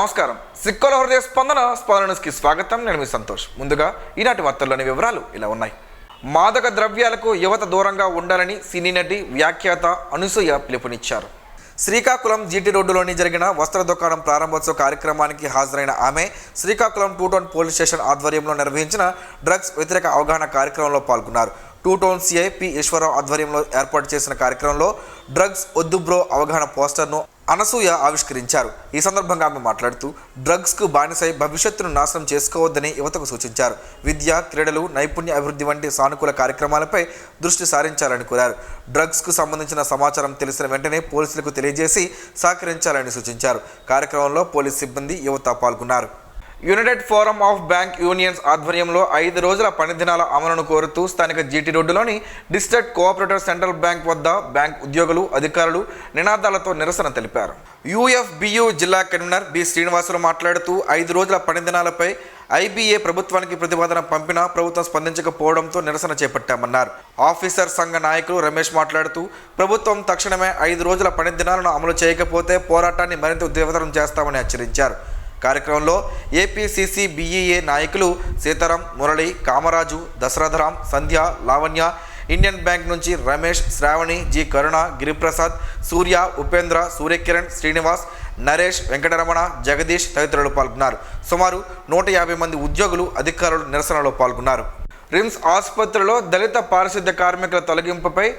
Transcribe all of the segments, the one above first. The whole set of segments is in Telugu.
నమస్కారం. సిక్కుల హృదయ స్పందనకి స్వాగతం. నేను మీ సంతోష్. ముందుగా ఈనాటి వార్తల్లోని వివరాలు ఇలా ఉన్నాయి. మాదక ద్రవ్యాలకు యువత దూరంగా ఉండాలని సినీ నటి వ్యాఖ్యాత అనసూయ పిలుపునిచ్చారు. శ్రీకాకుళం జీటీ రోడ్డులోని జరిగిన వస్త్ర దుకాణం ప్రారంభోత్సవ కార్యక్రమానికి హాజరైన ఆమె శ్రీకాకుళం 2 టౌన్ పోలీస్ స్టేషన్ ఆధ్వర్యంలో నిర్వహించిన డ్రగ్స్ వ్యతిరేక అవగాహన కార్యక్రమంలో పాల్గొన్నారు. 2 టౌన్ సిఐ పి ఈశ్వరరావు ఆధ్వర్యంలో ఏర్పాటు చేసిన కార్యక్రమంలో డ్రగ్స్ వద్దు బ్రో అవగాహన పోస్టర్ను అనసూయ ఆవిష్కరించారు. ఈ సందర్భంగా ఆమె మాట్లాడుతూ డ్రగ్స్కు బానిసై భవిష్యత్తును నాశనం చేసుకోవద్దని యువతకు సూచించారు. విద్య, క్రీడలు, నైపుణ్య అభివృద్ధి వంటి సానుకూల కార్యక్రమాలపై దృష్టి సారించాలని కోరారు. డ్రగ్స్కు సంబంధించిన సమాచారం తెలిసిన వెంటనే పోలీసులకు తెలియజేసి సహకరించాలని సూచించారు. కార్యక్రమంలో పోలీస్ సిబ్బంది, యువత పాల్గొన్నారు. United forum of bank unions ఆధ్వర్యంలో 5 రోజుల పని దినాల అమలును కోరుతూ స్థానిక జీటీ రోడ్డులోని డిస్ట్రిక్ట్ కోఆపరేటివ్ సెంట్రల్ బ్యాంక్ వద్ద బ్యాంక్ ఉద్యోగులు, అధికారులు నినాదాలతో నిరసన తెలిపారు. యూఎఫ్బియు జిల్లా కన్వీనర్ బి శ్రీనివాసరావు మాట్లాడుతూ 5 రోజుల పని దినాలపై ఐబీఏ ప్రభుత్వానికి ప్రతిపాదన పంపినా ప్రభుత్వం స్పందించకపోవడంతో నిరసన చేపట్టామన్నారు. ఆఫీసర్ సంఘ నాయకులు రమేష్ మాట్లాడుతూ ప్రభుత్వం తక్షణమే 5 రోజుల పని దినాలను అమలు చేయకపోతే పోరాటాన్ని మరింత ఉధృతం చేస్తామని హెచ్చరించారు. కార్యక్రమంలో ఏపీసీసీ బీఈఏ నాయకులు సీతారాం, మురళి, కామరాజు, దశరథరాం, సంధ్య, లావణ్య, ఇండియన్ బ్యాంక్ నుంచి రమేష్, శ్రావణి, జి కరుణ, గిరిప్రసాద్, సూర్య, ఉపేంద్ర, సూర్యకిరణ్, శ్రీనివాస్, నరేష్, వెంకటరమణ, జగదీష్ తదితరులు పాల్గొన్నారు. సుమారు 150 మంది ఉద్యోగులు, అధికారులు నిరసనలో పాల్గొన్నారు. రిమ్స్ ఆసుపత్రిలో దళిత పారిశుద్ధ్య కార్మికుల తొలగింపుపై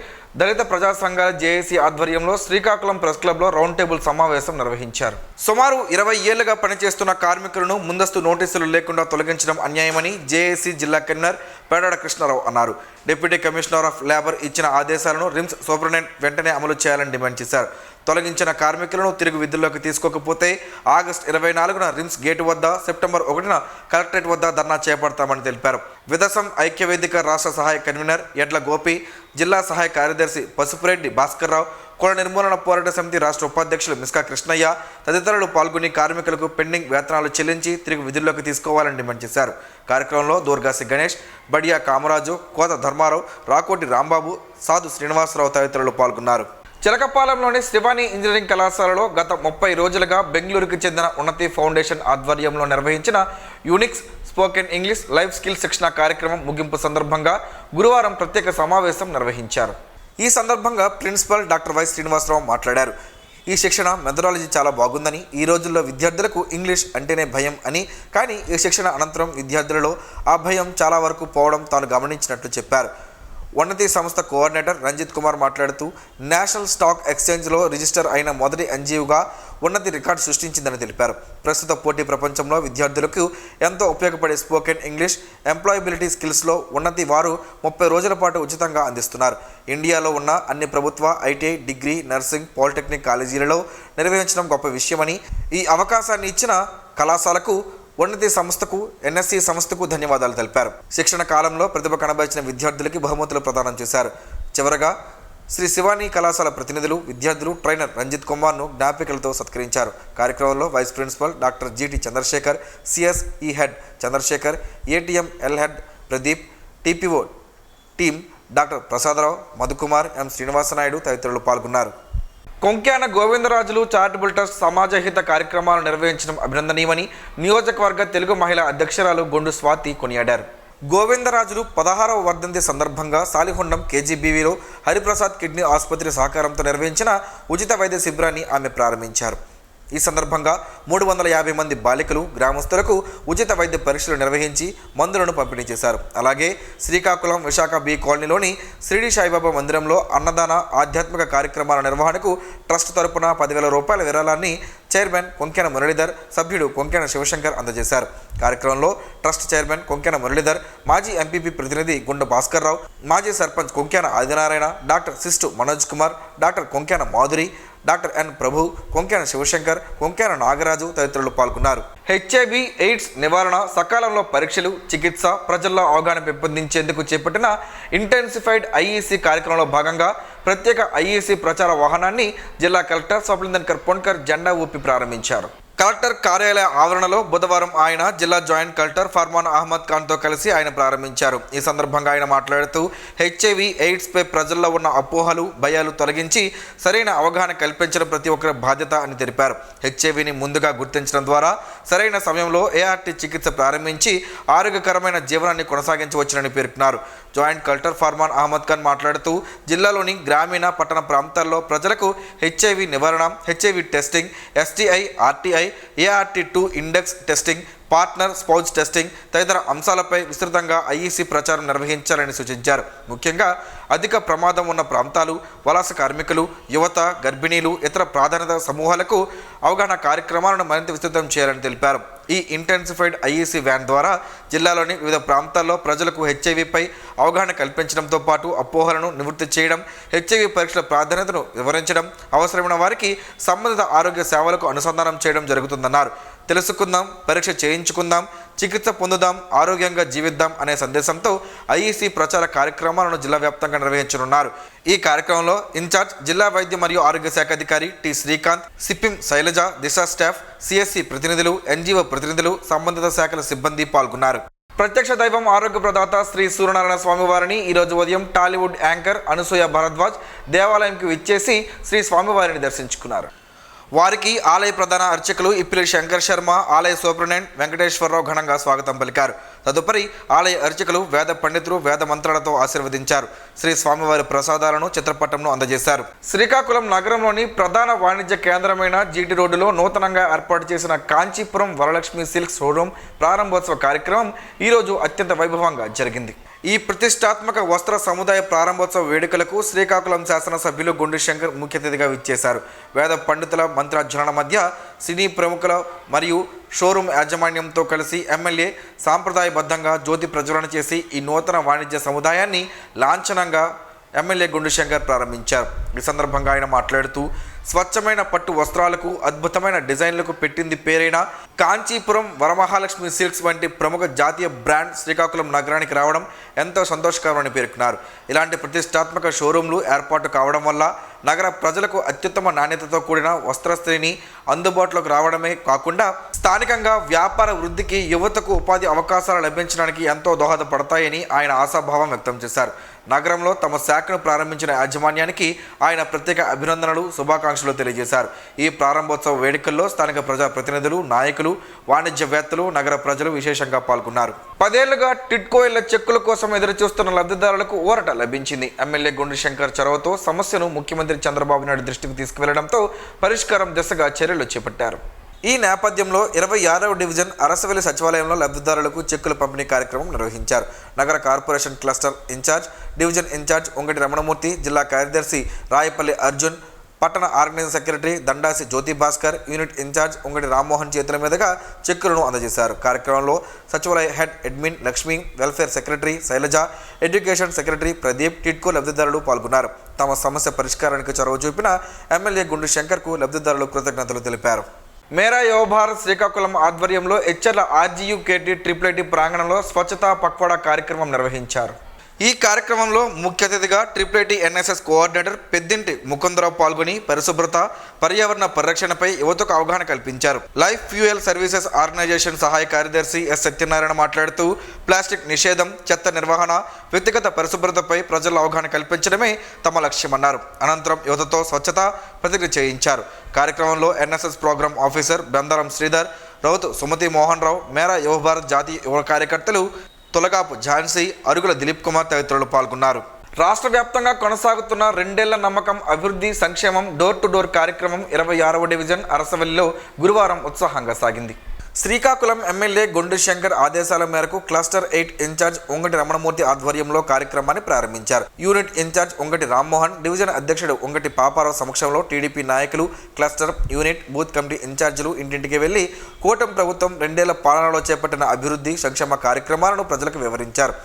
దళిత ప్రజా సంఘాల జేఏసీ ఆధ్వర్యంలో శ్రీకాకుళం ప్రెస్ క్లబ్లో రౌండ్ టేబుల్ సమావేశం నిర్వహించారు. సుమారు 20 ఏళ్లుగా పనిచేస్తున్న కార్మికులను ముందస్తు నోటీసులు లేకుండా తొలగించడం అన్యాయమని జేఏసీ జిల్లా కన్వీనర్ పేడాడ కృష్ణారావు అన్నారు. డిప్యూటీ కమిషనర్ ఆఫ్ లేబర్ ఇచ్చిన ఆదేశాలను రిమ్స్ సూపరింటెండెంట్ వెంటనే అమలు చేయాలని డిమాండ్ చేశారు. తొలగించిన కార్మికులను తిరిగి విధుల్లోకి తీసుకోకపోతే ఆగస్టు 24న రిమ్స్ గేటు వద్ద, సెప్టెంబర్ 1న కలెక్టరేట్ వద్ద ధర్నా చేపడతామని తెలిపారు. విదసం ఐక్యవేదిక రాష్ట్ర సహాయ కన్వీనర్ ఎడ్ల గోపి, జిల్లా సహాయ కార్యదర్శి పసుపురెడ్డి భాస్కర్రావు, కుల నిర్మూలన పోరాట సమితి రాష్ట్ర ఉపాధ్యక్షులు మిస్కా కృష్ణయ్య తదితరులు పాల్గొని కార్మికులకు పెండింగ్ వేతనాలు చెల్లించి తిరిగి విధుల్లోకి తీసుకోవాలని డిమాండ్ చేశారు. కార్యక్రమంలో దూర్గాసి గణేష్, బడియా కామరాజు, కోత ధర్మారావు, రాకోటి రాంబాబు, సాధు శ్రీనివాసరావు తదితరులు పాల్గొన్నారు. చిలకపాలెంలోని శివాని ఇంజనీరింగ్ కళాశాలలో గత 30 రోజులుగా బెంగళూరుకు చెందిన ఉన్నతి ఫౌండేషన్ ఆధ్వర్యంలో నిర్వహించిన Unix spoken English life skill శిక్షణ కార్యక్రమం ముగింపు సందర్భంగా గురువారం ప్రత్యేక సమావేశం నిర్వహించారు. ఈ సందర్భంగా ప్రిన్సిపల్ డాక్టర్ వై శ్రీనివాసరావు మాట్లాడారు. ఈ శిక్షణ మెథడాలజీ చాలా బాగుందని, ఈ రోజుల్లో విద్యార్థులకు ఇంగ్లీష్ అంటేనే భయం అని, కానీ ఈ శిక్షణ అనంతరం విద్యార్థులలో ఆ భయం చాలా వరకు పోవడం తాను గమనించినట్లు చెప్పారు. ఉన్నతి సంస్థ కోఆర్డినేటర్ రంజిత్ కుమార్ మాట్లాడుతూ నేషనల్ స్టాక్ ఎక్స్చేంజ్లో రిజిస్టర్ అయిన మొదటి ఎన్జిఓగా ఉన్నతి రికార్డు సృష్టించిందని తెలిపారు. ప్రస్తుత పోటీ ప్రపంచంలో విద్యార్థులకు ఎంతో ఉపయోగపడే స్పోకెన్ ఇంగ్లీష్ ఎంప్లాయబిలిటీ స్కిల్స్లో ఉన్నతి వారు 30 రోజుల పాటు ఉచితంగా అందిస్తున్నారు. ఇండియాలో ఉన్న అన్ని ప్రభుత్వ ఐటీఐ, డిగ్రీ, నర్సింగ్, పాలిటెక్నిక్ కాలేజీలలో నిర్వహించడం గొప్ప విషయమని, ఈ అవకాశాన్ని ఇచ్చిన కళాశాలకు, ఉన్నతి సంస్థకు, ఎన్ఎస్సి సంస్థకు ధన్యవాదాలు తెలిపారు. శిక్షణ కాలంలో ప్రతిభ కనబరిచిన విద్యార్థులకి బహుమతులు ప్రదానం చేశారు. చివరగా శ్రీ శివాని కళాశాల ప్రతినిధులు, విద్యార్థులు, ట్రైనర్ రంజిత్ కుమార్ను జ్ఞాపికలతో సత్కరించారు. కార్యక్రమంలో vice principal doctor GT Chandrashekar, CSE head Chandrashekar, ATM L head Pradeep, TPO team doctor Prasadarao, Madhukumar, M Srinivasanayudu తదితరులు పాల్గొన్నారు. కొంక్యాన గోవిందరాజులు చారిటబుల్ ట్రస్ట్ సమాజహిత కార్యక్రమాలు నిర్వహించడం అభినందనీయమని నియోజకవర్గ తెలుగు మహిళా అధ్యక్షురాలు గొండు స్వాతి కొనియాడారు. గోవిందరాజులు 16వ వర్ధంతి సందర్భంగా సాలిహొండం కేజీబీవీలో హరిప్రసాద్ కిడ్నీ ఆసుపత్రి సహకారంతో నిర్వహించిన ఉచిత వైద్య శిబిరాన్ని ఆమె ప్రారంభించారు. ఈ సందర్భంగా 350 మంది బాలికలు, గ్రామస్తులకు ఉచిత వైద్య పరీక్షలు నిర్వహించి మందులను పంపిణీ చేశారు. అలాగే శ్రీకాకుళం విశాఖ బి కాలనీలోని షిరిడి సాయిబాబా మందిరంలో అన్నదాన, ఆధ్యాత్మిక కార్యక్రమాల నిర్వహణకు ట్రస్ట్ తరపున 10,000 రూపాయల విరాళాన్ని చైర్మన్ కొంక్యాన మురళీధర్, సభ్యుడు కొంక్యాన శివశంకర్ అందజేశారు. కార్యక్రమంలో ట్రస్ట్ చైర్మన్ కొంక్యాన మురళీధర్, మాజీ ఎంపీపీ ప్రతినిధి గుండ భాస్కర్రావు, మాజీ sarpanch Konkyana Adinarayana, doctor Sistu Manoj Kumar, doctor Konkyana Madhuri, doctor N Prabhu, Konkyana Shivashankar, Konkyana Nagaraju తదితరులు పాల్గొన్నారు. హెచ్ఐవి ఎయిడ్స్ నివారణ, సకాలంలో పరీక్షలు, చికిత్స, ప్రజల్లో అవగాహన పెంపొందించేందుకు చేపట్టిన ఇంటెన్సిఫైడ్ ఐఈసీ కార్యక్రమంలో భాగంగా ప్రత్యేక ఐఈసీ ప్రచార వాహనాన్ని జిల్లా కలెక్టర్ స్వప్నిందన్కర్ పొన్కర్ జెండా ఊపి ప్రారంభించారు. కలెక్టర్ కార్యాలయ ఆవరణలో బుధవారం ఆయన జిల్లా జాయింట్ కలెక్టర్ ఫర్మాన్ అహ్మద్ ఖాన్తో కలిసి ఆయన ప్రారంభించారు. ఈ సందర్భంగా ఆయన మాట్లాడుతూ హెచ్ఐవి ఎయిడ్స్ పై ప్రజల్లో ఉన్న అపోహలు భయాలు తొలగించి సరైన అవగాహన కల్పించడం ప్రతి ఒక్కరి బాధ్యత అని తెలిపారు. హెచ్ఐవిని ముందుగా గుర్తించడం ద్వారా సరైన సమయంలో ఏఆర్టీ చికిత్స ప్రారంభించి ఆరోగ్యకరమైన జీవనాన్ని కొనసాగించవచ్చునని పేర్కొన్నారు. జాయింట్ కలెక్టర్ ఫర్మాన్ అహ్మద్ ఖాన్ మాట్లాడుతూ జిల్లాలోని గ్రామీణ పట్టణ ప్రాంతాల్లో ప్రజలకు హెచ్ఐవి నివారణ, HIV testing, STI, RTI, ART2 index testing, partner spouse testing తదితర అంశాలపై విస్తృతంగా ఐఈసీ ప్రచారం నిర్వహించాలని సూచించారు. ముఖ్యంగా అధిక ప్రమాదం ఉన్న ప్రాంతాలు, వలస కార్మికులు, యువత, గర్భిణీలు, ఇతర ప్రాధాన్యత సమూహాలకు అవగాహన కార్యక్రమాలను మరింత విస్తృతం చేయాలని తెలిపారు. ఈ ఇంటెన్సిఫైడ్ ఐఈసీ వ్యాన్ ద్వారా జిల్లాలోని వివిధ ప్రాంతాల్లో ప్రజలకు హెచ్ఐవిపై అవగాహన కల్పించడంతో పాటు అపోహలను నివృత్తి చేయడం, హెచ్ఐవి పరీక్షల ప్రాధాన్యతను వివరించడం, అవసరమైన వారికి సంబంధిత ఆరోగ్య సేవలకు అనుసంధానం చేయడం జరుగుతుందన్నారు. తెలుసుకుందాం, పరీక్ష చేయించుకుందాం, చికిత్స పొందుదాం, ఆరోగ్యంగా జీవిద్దాం అనే సందేశంతో ఐఈసీ ప్రచార కార్యక్రమాలను జిల్లా వ్యాప్తంగా నిర్వహించనున్నారు. ఈ కార్యక్రమంలో ఇన్ఛార్జ్ జిల్లా వైద్య మరియు ఆరోగ్య శాఖ అధికారి టి శ్రీకాంత్, సిపిఎం శైలజ, దిశ స్టాఫ్, సిఎస్సి ప్రతినిధులు, ఎన్జీఓ ప్రతినిధులు, సంబంధిత శాఖల సిబ్బంది పాల్గొన్నారు. ప్రత్యక్ష దైవం ఆరోగ్య ప్రదాత శ్రీ సూర్యనారాయణ స్వామివారిని ఈరోజు ఉదయం టాలీవుడ్ యాంకర్ అనసూయ భరద్వాజ్ దేవాలయంకి విచ్చేసి శ్రీ స్వామివారిని దర్శించుకున్నారు. వారికి ఆలయ ప్రధాన అర్చకులు ఇప్పిలి శంకర్ శర్మ, ఆలయ సూపరింటెండెంట్ వెంకటేశ్వరరావు ఘనంగా స్వాగతం పలికారు. తదుపరి ఆలయ అర్చకులు వేద పండితులు వేద మంత్రాలతో ఆశీర్వదించారు. శ్రీ స్వామివారి ప్రసాదాలను చిత్రపటంను అందజేశారు. శ్రీకాకుళం నగరంలోని ప్రధాన వాణిజ్య కేంద్రమైన జీటీ రోడ్డులో నూతనంగా ఏర్పాటు చేసిన కాంచీపురం వరలక్ష్మి సిల్క్ షోరూం ప్రారంభోత్సవ కార్యక్రమం ఈరోజు అత్యంత వైభవంగా జరిగింది. ఈ ప్రతిష్టాత్మక వస్త్ర సముదాయ ప్రారంభోత్సవ వేడుకలకు శ్రీకాకుళం శాసనసభ్యులు గుండు శంకర్ ముఖ్య అతిథిగా విచ్చేశారు. వేద పండితుల మంత్రార్జన మధ్య సినీ ప్రముఖుల మరియు షోరూం యాజమాన్యంతో కలిసి ఎమ్మెల్యే సాంప్రదాయబద్ధంగా జ్యోతి ప్రజ్వలన చేసి ఈ నూతన వాణిజ్య సముదాయాన్ని లాంఛనంగా ఎమ్మెల్యే గుండు శంకర్ ప్రారంభించారు. ఈ సందర్భంగా ఆయన మాట్లాడుతూ స్వచ్ఛమైన పట్టు వస్త్రాలకు అద్భుతమైన డిజైన్లకు పెట్టింది పేరైన కాంచీపురం వరమహాలక్ష్మి సిల్క్స్ వంటి ప్రముఖ జాతీయ బ్రాండ్ శ్రీకాకుళం నగరానికి రావడం ఎంతో సంతోషకరమని పేర్కొన్నారు. ఇలాంటి ప్రతిష్టాత్మక షోరూంలు ఏర్పాటు కావడం వల్ల నగర ప్రజలకు అత్యుత్తమ నాణ్యతతో కూడిన వస్త్రశ్రేణి అందుబాటులోకి రావడమే కాకుండా స్థానికంగా వ్యాపార వృద్ధికి, యువతకు ఉపాధి అవకాశాలు లభించడానికి ఎంతో దోహదపడతాయని ఆయన ఆశాభావం వ్యక్తం చేశారు. నగరంలో తమ శాఖను ప్రారంభించిన యాజమాన్యానికి ఆయన ప్రత్యేక అభినందనలు, శుభాకాంక్షలు తెలియజేశారు. ఈ ప్రారంభోత్సవ వేడుకల్లో స్థానిక ప్రజాప్రతినిధులు, నాయకులు, వాణిజ్యవేత్తలు, నగర ప్రజలు విశేషంగా పాల్గొన్నారు. 10 ఏళ్లుగా టిడ్కో ఇళ్ల చెక్కుల కోసం ఎదురుచూస్తున్న లబ్ధిదారులకు ఊరట లభించింది. ఎమ్మెల్యే గుండు శంకర్ చొరవతో సమస్యను ముఖ్యమంత్రి చంద్రబాబు నాయుడు దృష్టికి తీసుకువెళ్లడంతో పరిష్కారం దిశగా చర్యలు చేపట్టారు. ఈ నేపథ్యంలో 26వ డివిజన్ అరసవెల్లి సచివాలయంలో లబ్ధిదారులకు చెక్కుల పంపిణీ కార్యక్రమం నిర్వహించారు. నగర corporation cluster incharge, division incharge Ungati Ramanamurthy, జిల్లా కార్యదర్శి రాయపల్లి అర్జున్, పట్టణ organizing secretary Dandasi Jyothi Bhaskar, unit incharge Ungati Rammohan చేతుల మీదుగా చెక్కులను అందజేశారు. కార్యక్రమంలో సచివాలయ head admin Lakshmi, welfare secretary Sailaja, education secretary Pradeep, TIDCO లబ్ధిదారులు పాల్గొన్నారు. తమ సమస్య పరిష్కారానికి చొరవ చూపిన ఎమ్మెల్యే గుండు శంకర్కు లబ్ధిదారులు కృతజ్ఞతలు తెలిపారు. మేరా యువభారత్ శ్రీకాకుళం ఆధ్వర్యంలో హెచ్ఎర్ల ఆర్జీయూ కేటీ ట్రిపుల్ ప్రాంగణంలో స్వచ్ఛతా పక్వాడా కార్యక్రమం నిర్వహించారు. ఈ కార్యక్రమంలో ముఖ్య అతిథిగా ట్రిపుల్ ఎన్ఎస్ఎస్ కోఆర్డినేటర్ పెద్దింటి ముకుందరావు పాల్గొని పరిశుభ్రత, పర్యావరణ పరిరక్షణపై యువతకు అవగాహన కల్పించారు. లైఫ్ ఫ్యూయల్ సర్వీసెస్ ఆర్గనైజేషన్ సహాయ కార్యదర్శి ఎస్ సత్యనారాయణ మాట్లాడుతూ ప్లాస్టిక్ నిషేధం, చెత్త నిర్వహణ, వ్యక్తిగత పరిశుభ్రతపై ప్రజల్లో అవగాహన కల్పించడమే తమ లక్ష్యమన్నారు. అనంతరం యువతతో స్వచ్ఛత ప్రతిజ్ఞ చేయించారు. కార్యక్రమంలో NSS program officer Brindaram Sridhar, Routhu Sumathi Mohan Rao, Mera Yuvabharat జాతీయ యువ కార్యకర్తలు తొలగాపు ఝాన్సీ, అరుగుల దిలీప్ కుమార్ తదితరులు పాల్గొన్నారు. రాష్ట్ర వ్యాప్తంగా కొనసాగుతున్న 2 ఏళ్ల నమ్మకం, అభివృద్ధి, సంక్షేమం డోర్ టు డోర్ కార్యక్రమం 26వ డివిజన్ అరసవల్లిలో గురువారం ఉత్సాహంగా సాగింది. శ్రీకాకుళం ఎమ్మెల్యే గుండు శంకర్ ఆదేశాల మేరకు క్లస్టర్ 8 ఇన్ఛార్జ్ ఉంగటి రమణమూర్తి ఆధ్వర్యంలో కార్యక్రమాన్ని ప్రారంభించారు. Unit incharge Ungati Rammohan, division అధ్యక్షుడు ఉంగటి పాపారావు సమక్షంలో టీడీపీ నాయకులు, క్లస్టర్, యూనిట్, బూత్ కమిటీ ఇన్ఛార్జీలు ఇంటింటికి వెళ్లి కూటమి ప్రభుత్వం 2 ఏళ్ల పాలనలో చేపట్టిన అభివృద్ధి, సంక్షేమ కార్యక్రమాలను ప్రజలకు వివరించారు.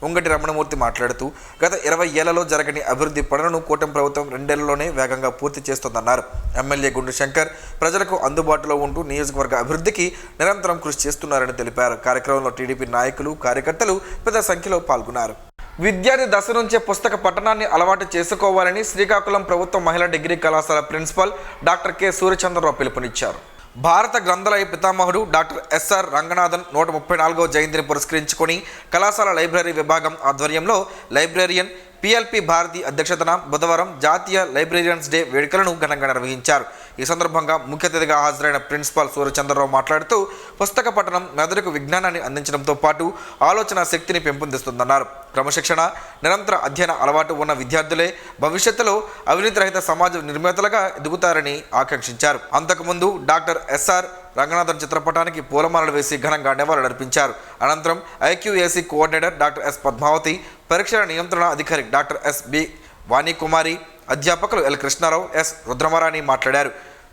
ఉంగటి రమణమూర్తి మాట్లాడుతూ గత 20 ఏళ్లలో జరగని అభివృద్ధి పనులను కూటమి ప్రభుత్వం 2 ఏళ్లలోనే వేగంగా పూర్తి చేస్తోందన్నారు. ఎమ్మెల్యే గుండు శంకర్ ప్రజలకు అందుబాటులో ఉంటూ నియోజకవర్గ అభివృద్ధికి నిరంతరం కృషి చేస్తున్నారని తెలిపారు. కార్యక్రమంలో టీడీపీ నాయకులు, కార్యకర్తలు పెద్ద సంఖ్యలో పాల్గొన్నారు. విద్యార్థి దశ నుంచే పుస్తక పఠనాన్ని అలవాటు చేసుకోవాలని శ్రీకాకుళం ప్రభుత్వ మహిళా డిగ్రీ కళాశాల ప్రిన్సిపల్ డాక్టర్ కె సూర్యచంద్రరావు పిలుపునిచ్చారు. భారత గ్రంథాలయ పితామహుడు డాక్టర్ ఎస్ఆర్ రంగనాథన్ 134వ జయంతిని పురస్కరించుకొని కళాశాల లైబ్రరీ విభాగం ఆధ్వర్యంలో లైబ్రేరియన్ పిఎల్పి భారతి అధ్యక్షతన బుధవారం జాతీయ లైబ్రేరియన్స్ డే వేడుకలను ఘనంగా నిర్వహించారు. ఈ సందర్భంగా ముఖ్య అతిథిగా హాజరైన ప్రిన్సిపాల్ సూర్యచంద్రరావు మాట్లాడుతూ పుస్తక పఠనం మెదడుకు విజ్ఞానాన్ని అందించడంతో పాటు ఆలోచన శక్తిని పెంపొందిస్తుందన్నారు. క్రమశిక్షణ నిరంతర అధ్యయన అలవాటు ఉన్న విద్యార్థులే భవిష్యత్తులో అవినీతి రహిత సమాజ నిర్మాతలుగా ఎదుగుతారని ఆకాంక్షించారు. అంతకుముందు డాక్టర్ ఎస్ఆర్ రంగనాథన్ చిత్రపటానికి పూలమాలలు వేసి ఘనంగా నివాళులర్పించారు. అనంతరం IQAC coordinator doctor S Padmavathi, పరీక్షల నియంత్రణ అధికారి డాక్టర్ ఎస్ బి వాణికుమారి, అధ్యాపకులు ఎల్ కృష్ణారావు, ఎస్ రుద్రమరాణి మాట్లాడారు.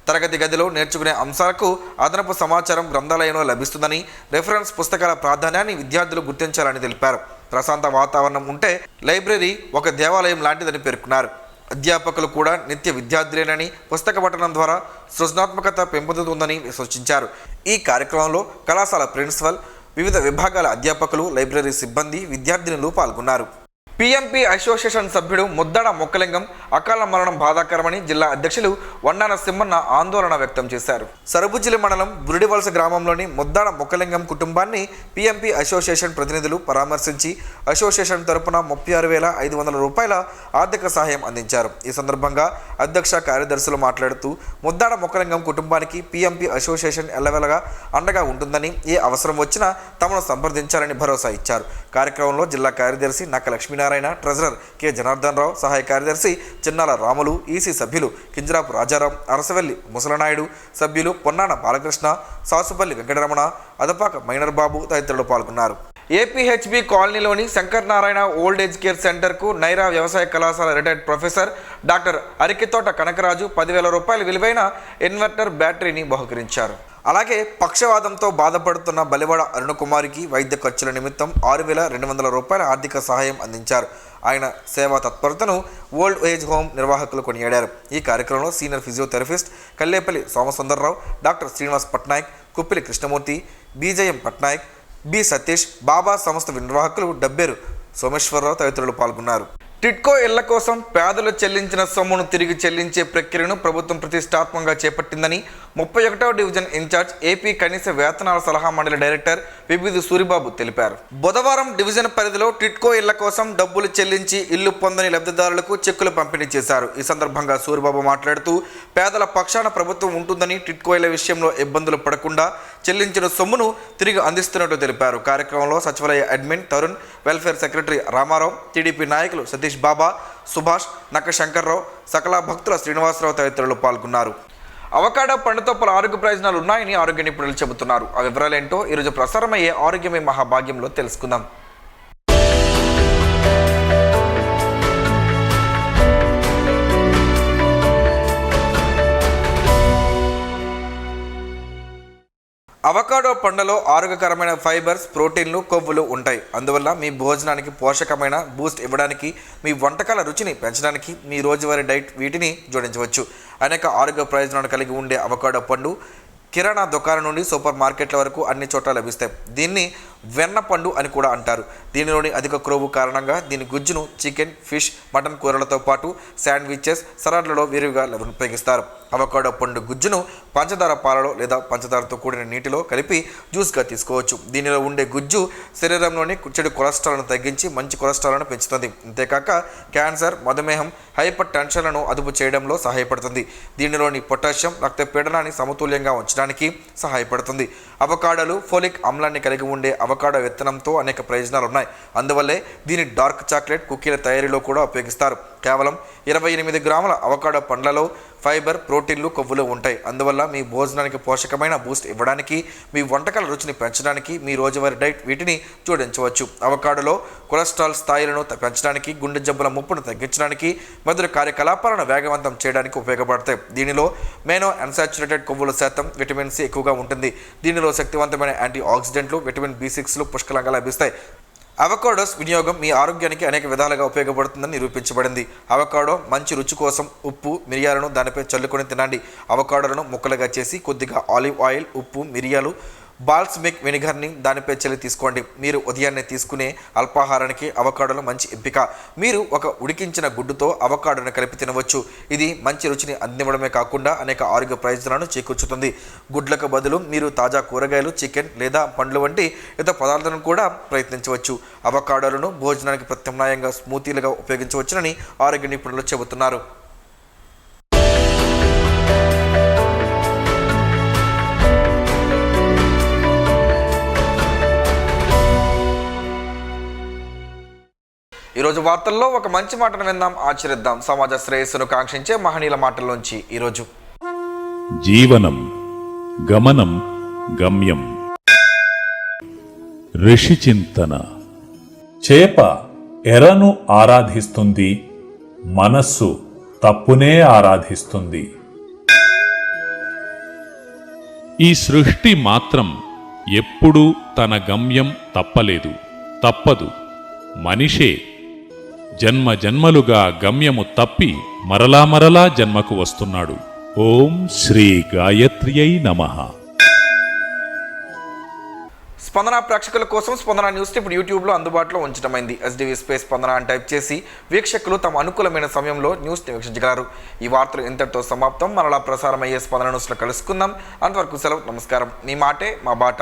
తరగతి గదిలో నేర్చుకునే అంశాలకు అదనపు సమాచారం గ్రంథాలయంలో లభిస్తుందని, రెఫరెన్స్ పుస్తకాల ప్రాధాన్యాన్ని విద్యార్థులు గుర్తించాలని తెలిపారు. ప్రశాంత వాతావరణం ఉంటే లైబ్రరీ ఒక దేవాలయం లాంటిదని పేర్కొన్నారు. అధ్యాపకులు కూడా నిత్య విద్యార్థులేనని, పుస్తక పఠనం ద్వారా సృజనాత్మకత పెంపొందుతుందని సూచించారు. ఈ కార్యక్రమంలో కళాశాల ప్రిన్సిపల్, వివిధ విభాగాల అధ్యాపకులు, లైబ్రరీ సిబ్బంది, విద్యార్థినులు పాల్గొన్నారు. పిఎంపి అసోసియేషన్ సభ్యుడు ముద్దాడ మొక్కలింగం అకాల మరణం బాధాకరమని జిల్లా అధ్యక్షులు వన్నాన సింహన్న ఆందోళన వ్యక్తం చేశారు. సరుబుజ్జిలి మండలం బురిడివలస గ్రామంలోని ముద్దాడ మొక్కలింగం కుటుంబాన్ని పిఎంపి అసోసియేషన్ ప్రతినిధులు పరామర్శించి అసోసియేషన్ తరపున 36,500 రూపాయల ఆర్థిక సహాయం అందించారు. ఈ సందర్భంగా అధ్యక్ష కార్యదర్శులు మాట్లాడుతూ ముద్దాడ మొక్కలింగం కుటుంబానికి పిఎంపి అసోసియేషన్ ఎల్లవేళగా అండగా ఉంటుందని, ఏ అవసరం వచ్చినా తమను సంప్రదించాలని భరోసా ఇచ్చారు. కార్యక్రమంలో జిల్లా కార్యదర్శి నక్క లక్ష్మీనారాయణ, ట్రెజరర్ కె జనార్దన్ రావు, సహాయ కార్యదర్శి చిన్నాల రాములు, ఈసీ సభ్యులు కింజరాపు రాజారాం, అరసవెల్లి ముసలనాయుడు, సభ్యులు పొన్నాన బాలకృష్ణ, సాసుపల్లి వెంకటరమణ, అదపాక మైనర్ బాబు తదితరులు పాల్గొన్నారు. ఏపీహెచ్బి కాలనీలోని Shankar Narayana old age care సెంటర్కు నైరా వ్యవసాయ కళాశాల రిటైర్డ్ ప్రొఫెసర్ డాక్టర్ అరికితోట కనకరాజు 10,000 రూపాయల విలువైన ఇన్వర్టర్ బ్యాటరీని బహుకరించారు. అలాగే పక్షవాతంతో బాధపడుతున్న బలివాడ అరుణకుమారికి వైద్య ఖర్చుల నిమిత్తం 6,200 రూపాయల ఆర్థిక సహాయం అందించారు. ఆయన సేవా తత్పరతను ఓల్డ్ ఏజ్ హోమ్ నిర్వాహకులు కొనియాడారు. ఈ కార్యక్రమంలో senior physiotherapist Kallepalli Somasundararao, doctor Srinivas Patnaik, Kuppili Krishnamurthy, Bijayam Patnaik, B Satish, Baba సంస్థ నిర్వాహకులు డబ్బేరు సోమేశ్వరరావు తదితరులు పాల్గొన్నారు. టిడ్కో ఇళ్ల కోసం పేదలు చెల్లించిన సొమ్మును తిరిగి చెల్లించే ప్రక్రియను ప్రభుత్వం ప్రతిష్టాత్మకంగా చేపట్టిందని 31వ డివిజన్ ఇన్ఛార్జ్ ఏపీ కనీస వేతనాల సలహా మండలి డైరెక్టర్ విబిది సూరిబాబు తెలిపారు. బుధవారం డివిజన్ పరిధిలో టిడ్కో ఇళ్ల కోసం డబ్బులు చెల్లించి ఇల్లు పొందని లబ్ధిదారులకు చెక్కులు పంపిణీ చేశారు. ఈ సందర్భంగా సూరిబాబు మాట్లాడుతూ పేదల పక్షాన ప్రభుత్వం ఉంటుందని, టిడ్కో ఇళ్ల విషయంలో ఇబ్బందులు పడకుండా చెల్లించిన సొమ్మును తిరిగి అందిస్తున్నట్టు తెలిపారు. కార్యక్రమంలో సచివాలయ admin Tarun, welfare secretary Ramarao, TDP నాయకులు సతీష్ బాబా, సుభాష్, నక్క శంకర్రావు, సకల భక్తుల శ్రీనివాసరావు తదితరులు పాల్గొన్నారు. అవకాడో పండుతో పలు ఆరోగ్య ప్రయోజనాలు ఉన్నాయని ఆరోగ్య నిపుణులు చెబుతున్నారు. ఆ వివరాలేంటో ఈరోజు ప్రసారమయ్యే ఆరోగ్యమే మహాభాగ్యంలో తెలుసుకుందాం. అవకాడో పండులో ఆరోగ్యకరమైన ఫైబర్స్, ప్రోటీన్లు, కొవ్వులు ఉంటాయి. అందువల్ల మీ భోజనానికి పోషకమైన బూస్ట్ ఇవ్వడానికి, మీ వంటకాల రుచిని పెంచడానికి మీ రోజువారీ డైట్ వీటిని జోడించవచ్చు. అనేక ఆరోగ్య ప్రయోజనాలు కలిగి ఉండే అవకాడో పండు కిరాణా దుకాణం నుండి సూపర్ మార్కెట్ల వరకు అన్ని చోట్ల లభిస్తాయి. దీన్ని వెన్న పండు అని కూడా అంటారు. దీనిలోని అధిక క్రొవ్వు కారణంగా దీని గుజ్జును చికెన్, ఫిష్, మటన్ కూరలతో పాటు శాండ్విచెస్, సలాడ్లలో విరివిగా ఉపయోగిస్తారు. అవకాడో పండు గుజ్జును పంచదార పాలలో లేదా పంచదారతో కూడిన నీటిలో కలిపి జ్యూస్గా తీసుకోవచ్చు. దీనిలో ఉండే గుజ్జు శరీరంలోని చెడు కొలెస్ట్రాల్ను తగ్గించి మంచి కొలెస్ట్రాల్ను పెంచుతుంది. అంతేకాక క్యాన్సర్, మధుమేహం, హైపర్ టెన్షన్లను అదుపు చేయడంలో సహాయపడుతుంది. దీనిలోని పొటాషియం రక్తపీడనాన్ని సమతుల్యంగా ఉంచడానికి సహాయపడుతుంది. అవకాడోలు ఫోలిక్ ఆమ్లాన్ని కలిగి ఉండే అవకాడో విత్తనంతో అనేక ప్రయోజనాలు ఉన్నాయి. అందువల్లే దీని డార్క్ చాక్లెట్ కుకీల తయారీలో కూడా ఉపయోగిస్తారు. కేవలం 28 గ్రాముల అవకాడో పండ్లలో ఫైబర్, ప్రోటీన్లు, కొవ్వులు ఉంటాయి. అందువల్ల మీ భోజనానికి పోషకమైన బూస్ట్ ఇవ్వడానికి, మీ వంటకాల రుచిని పెంచడానికి మీ రోజువారీ డైట్ వీటిని జోడించవచ్చు. అవకాడోలో కొలెస్ట్రాల్ స్థాయిలను పెంచడానికి, గుండె జబ్బుల ముప్పును తగ్గించడానికి, మెదడు కార్యకలాపాలను వేగవంతం చేయడానికి ఉపయోగపడతాయి. దీనిలో మేనో అన్సాచురేటెడ్ కొవ్వుల శాతం, విటమిన్ సి ఎక్కువగా ఉంటుంది. దీనిలో శక్తివంతమైన యాంటీ ఆక్సిడెంట్లు, విటమిన్ B6లు పుష్కలంగా లభిస్తాయి. అవకాడోస్ వినియోగం మీ ఆరోగ్యానికి అనేక విధాలుగా ఉపయోగపడుతుందని నిరూపించబడింది. అవకాడో మంచి రుచి కోసం ఉప్పు, మిరియాలను దానిపై చల్లుకొని తినండి. అవకాడోలను ముక్కలుగా చేసి కొద్దిగా ఆలివ్ ఆయిల్, ఉప్పు, మిరియాలు బాల్సమిక్ వెనిగర్ని దానిపై చల్లి తీసుకోండి. మీరు ఉదయాన్నే తీసుకునే అల్పాహారానికి అవకాడోలు మంచి ఎంపిక. మీరు ఒక ఉడికించిన గుడ్డుతో అవకాడోను కలిపి తినవచ్చు. ఇది మంచి రుచిని అందివ్వడమే కాకుండా అనేక ఆరోగ్య ప్రయోజనాలను చేకూర్చుతుంది. గుడ్లకు బదులు మీరు తాజా కూరగాయలు, చికెన్ లేదా పండ్లు వంటి ఇతర పదార్థాలను కూడా ప్రయత్నించవచ్చు. అవకాడోలను భోజనానికి ప్రత్యామ్నాయంగా స్మూతీలుగా ఉపయోగించవచ్చునని ఆరోగ్య నిపుణులు చెబుతున్నారు. ఈరోజు వార్తల్లో ఒక మంచి మాటను విందాం, ఆచరిద్దాం. సమాజ శ్రేయస్సును కాంక్షించే మహనీయుల మాటల్లోంచి ఈరోజు. జీవనం గమనం గమ్యం. ఋషి చింతన. చేప ఎరను ఆరాధిస్తుంది, మనస్సు తప్పునే ఆరాధిస్తుంది. ఈ సృష్టి మాత్రం ఎప్పుడూ తన గమ్యం తప్పలేదు, తప్పదు. మనిషే జన్మ జన్మలుగా గమ్యము తప్పి మరలా మరలా జన్మకు వస్తున్నాడు. ఓం శ్రీ గాయత్ర్యై నమః. స్పందన ప్రేక్షకుల కోసం స్పందన న్యూస్ ఇప్పుడు యూట్యూబ్లో అందుబాటులో ఉంచడమైంది. SDV స్పేస్ స్పందన అని టైప్ చేసి వీక్షకులు తమ అనుకూలమైన సమయంలో న్యూస్ని వీక్షించగలరు. ఈ వార్తలు ఇంతటితో సమాప్తం. మనలా ప్రసారం అయ్యే స్పందన న్యూస్లో కలుసుకుందాం. అంతవరకు సెలవు. నమస్కారం. మీ మాటే మా బాట.